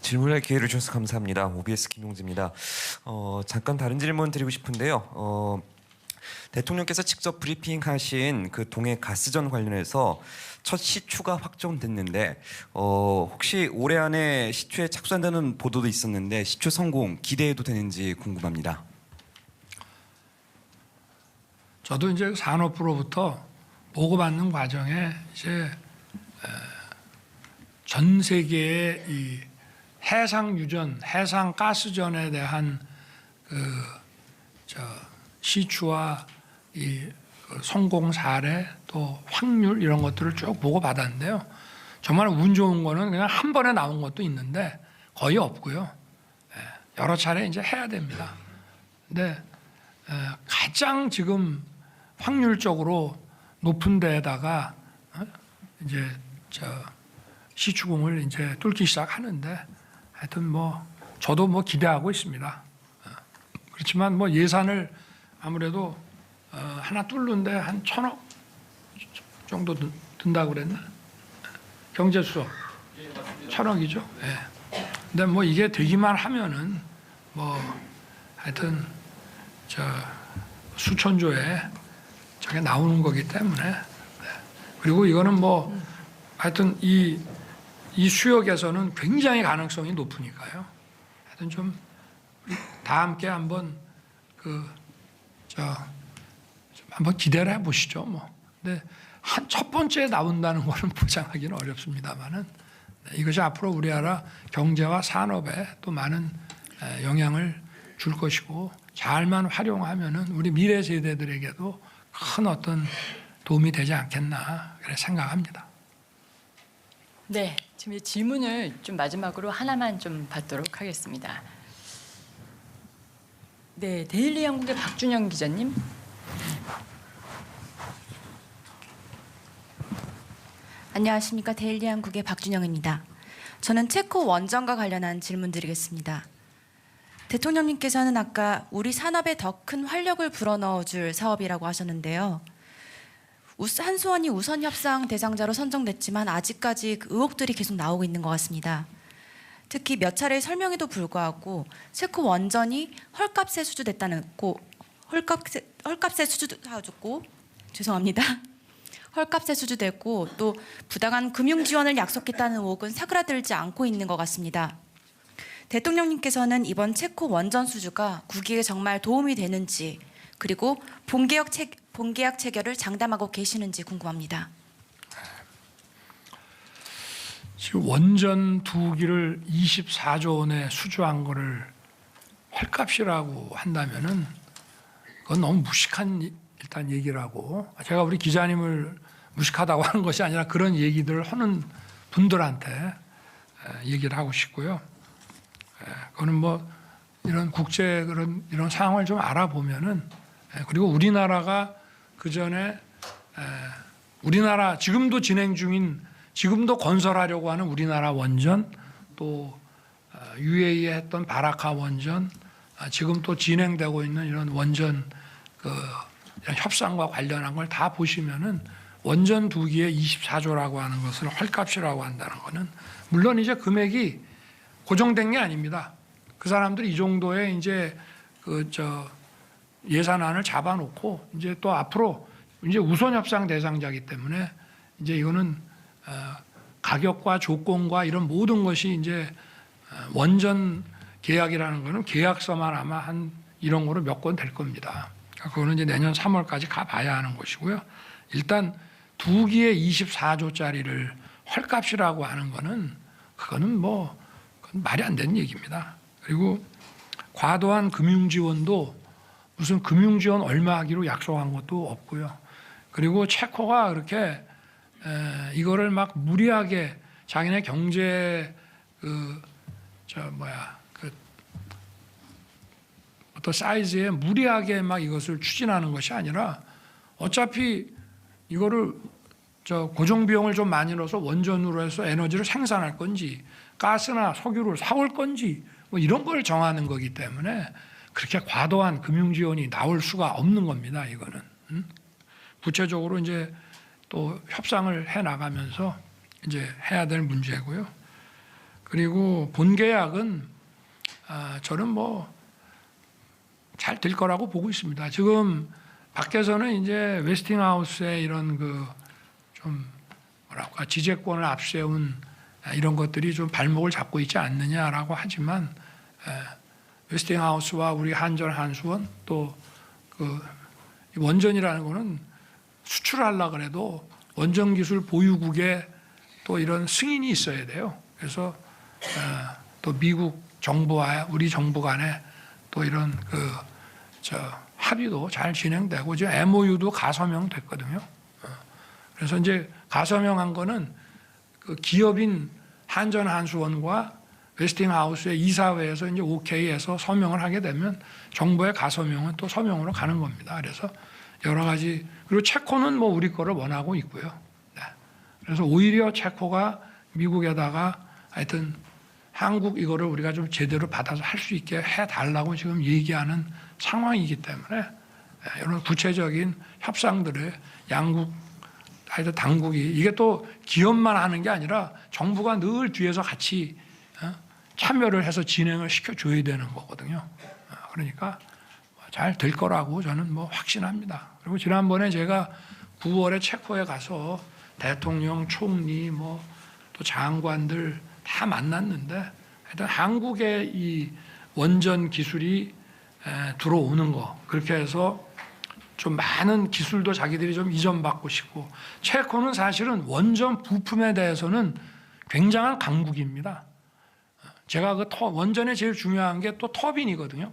질문할 기회를 주셔서 감사합니다. OBS 김용재입니다. 잠깐 다른 질문 드리고 싶은데요. 대통령께서 직접 브리핑하신 그 동해 가스전 관련해서 첫 시추가 확정됐는데 혹시 올해 안에 시추에 착수한다는 보도도 있었는데 시추 성공 기대해도 되는지 궁금합니다. 저도 이제 산업부로부터 보고받는 과정에 이제 전 세계의 이 해상 유전, 해상 가스전에 대한 시추와 이 성공 사례 또 확률 이런 것들을 쭉 보고받았는데요. 정말 운 좋은 거는 그냥 한 번에 나온 것도 있는데 거의 없고요. 여러 차례 이제 해야 됩니다. 근데 가장 지금 확률적으로 높은 데에다가 이제 시추공을 이제 뚫기 시작하는데 하여튼 뭐 저도 뭐 기대하고 있습니다. 그렇지만 뭐 예산을 아무래도 하나 뚫는데 한 1,000억 정도 든다고 그랬나? 경제수석 1,000억이죠. 예. 근데 뭐 이게 되기만 하면은 뭐 하여튼 수천조에 저게 나오는 거기 때문에 그리고 이거는 뭐 하여튼 이 수역에서는 굉장히 가능성이 높으니까요. 하여튼 좀 다 함께 한번 한번 기대를 해보시죠. 뭐. 근데 첫 번째 나온다는 거는 보장하기는 어렵습니다만은 이것이 앞으로 우리나라 경제와 산업에 또 많은 영향을 줄 것이고 잘만 활용하면은 우리 미래 세대들에게도 큰 어떤 도움이 되지 않겠나 그래 생각합니다. 네, 지금 질문을 좀 마지막으로 하나만 좀 받도록 하겠습니다. 네, 데일리 한국의 박준영 기자님. 안녕하십니까. 데일리 한국의 박준영입니다. 저는 체코 원전과 관련한 질문 드리겠습니다. 대통령님께서는 아까 우리 산업에 더 큰 활력을 불어넣어줄 사업이라고 하셨는데요. 한수원이 우선 협상 대상자로 선정됐지만 아직까지 그 의혹들이 계속 나오고 있는 것 같습니다. 특히 몇 차례 설명에도 불구하고 체코 원전이 헐값에 수주됐다고 헐값에 수주하였고 죄송합니다. 헐값에 수주됐고 또 부당한 금융 지원을 약속했다는 의혹은 사그라들지 않고 있는 것 같습니다. 대통령님께서는 이번 체코 원전 수주가 국익에 정말 도움이 되는지 그리고 본계약 체결을 장담하고 계시는지 궁금합니다. 지금 원전 2기를 24조 원에 수주한 거를 헐값이라고 한다면은 그건 너무 무식한 일단 얘기라고 제가 우리 기자님을 무식하다고 하는 것이 아니라 그런 얘기들을 하는 분들한테 얘기를 하고 싶고요. 그거는 뭐 이런 국제 이런 상황을 좀 알아보면은 그리고 우리나라가 그 전에 우리나라 지금도 진행 중인 지금도 건설하려고 하는 우리나라 원전 또 UAE에 했던 바라카 원전 지금 또 진행되고 있는 이런 원전 이런 협상과 관련한 걸 다 보시면은 원전 2기에 24조라고 하는 것을 헐값이라고 한다는 거는 물론 이제 금액이 고정된 게 아닙니다. 그 사람들이 이 정도의 이제 예산안을 잡아놓고 이제 또 앞으로 이제 우선 협상 대상자이기 때문에 이제 이거는 가격과 조건과 이런 모든 것이 이제 원전 계약이라는 거는 계약서만 아마 한 이런 거로 몇 건 될 겁니다. 그거는 이제 내년 3월까지 가봐야 하는 것이고요. 일단 2기에 24조짜리를 헐값이라고 하는 거는 그거는 뭐 그건 말이 안 되는 얘기입니다. 그리고 과도한 금융 지원도 무슨 금융 지원 얼마 하기로 약속한 것도 없고요. 그리고 체코가 그렇게 이거를 막 무리하게 자기네 경제 어떤 사이즈에 무리하게 막 이것을 추진하는 것이 아니라 어차피 이거를 고정 비용을 좀 많이 넣어서 원전으로 해서 에너지를 생산할 건지 가스나 석유를 사올 건지 뭐 이런 걸 정하는 거기 때문에 그렇게 과도한 금융 지원이 나올 수가 없는 겁니다. 이거는 구체적으로 이제 또 협상을 해 나가면서 이제 해야 될 문제고요. 그리고 본계약은 저는 뭐 잘 될 거라고 보고 있습니다. 지금 밖에서는 이제 웨스팅하우스의 이런 그 좀 뭐랄까 지재권을 앞세운 이런 것들이 좀 발목을 잡고 있지 않느냐라고 하지만 웨스팅하우스와 우리 한전 한수원 또 그 원전이라는 거는 수출하려고 그래도 원전 기술 보유국에 또 이런 승인이 있어야 돼요. 그래서 또 미국 정부와 우리 정부 간에 또 이런 합의도 잘 진행되고 이제 MOU도 가서명 됐거든요. 그래서 이제 가서명한 거는 그 기업인 한전 한수원과 웨스팅하우스의 이사회에서 이제 OK해서 서명을 하게 되면 정부의 가서명은 또 서명으로 가는 겁니다. 그래서 여러 가지 그리고 체코는 뭐 우리 거를 원하고 있고요. 네. 그래서 오히려 체코가 미국에다가 하여튼 한국 이거를 우리가 좀 제대로 받아서 할 수 있게 해달라고 지금 얘기하는 상황이기 때문에 이런 구체적인 협상들을 양국 하여튼 당국이 이게 또 기업만 하는 게 아니라 정부가 늘 뒤에서 같이 참여를 해서 진행을 시켜줘야 되는 거거든요. 그러니까 잘 될 거라고 저는 뭐 확신합니다. 그리고 지난번에 제가 9월에 체코에 가서 대통령, 총리, 뭐 또 장관들 다 만났는데 하여튼 한국의 이 원전 기술이 들어오는 거 그렇게 해서 좀 많은 기술도 자기들이 좀 이전받고 싶고 체코는 사실은 원전 부품에 대해서는 굉장한 강국입니다. 제가 그 원전에 제일 중요한 게 또 터빈이거든요.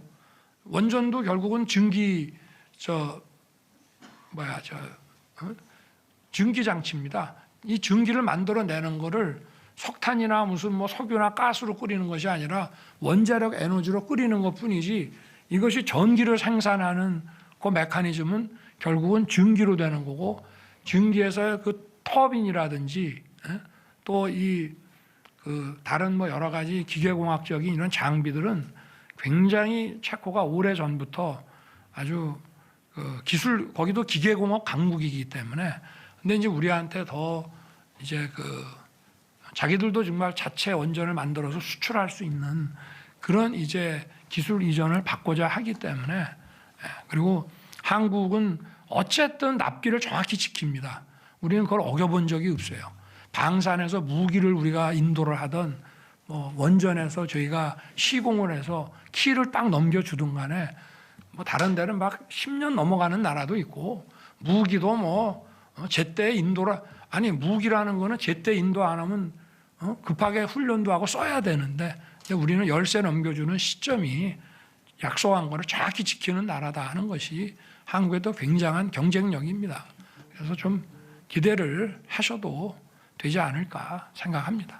원전도 결국은 증기 증기 장치입니다. 이 증기를 만들어내는 거를 석탄이나 무슨 뭐 석유나 가스로 끓이는 것이 아니라 원자력 에너지로 끓이는 것뿐이지 이것이 전기를 생산하는 그 메커니즘은 결국은 증기로 되는 거고 증기에서 그 터빈이라든지 또 이 그 다른 뭐 여러 가지 기계공학적인 이런 장비들은 굉장히 체코가 오래 전부터 아주 그 기술 거기도 기계공학 강국이기 때문에 근데 이제 우리한테 더 이제 그 자기들도 정말 자체 원전을 만들어서 수출할 수 있는 그런 이제 기술 이전을 받고자 하기 때문에 그리고 한국은 어쨌든 납기를 정확히 지킵니다. 우리는 그걸 어겨본 적이 없어요. 방산에서 무기를 우리가 인도를 하던 뭐 원전에서 저희가 시공을 해서 키를 딱 넘겨주든 간에 뭐 다른 데는 막 10년 넘어가는 나라도 있고 무기도 뭐 제때 인도라 아니 무기라는 거는 제때 인도 안 하면 급하게 훈련도 하고 써야 되는데 우리는 열세 넘겨주는 시점이 약속한 거를 정확히 지키는 나라다 하는 것이 한국에도 굉장한 경쟁력입니다. 그래서 좀 기대를 하셔도 되지 않을까 생각합니다.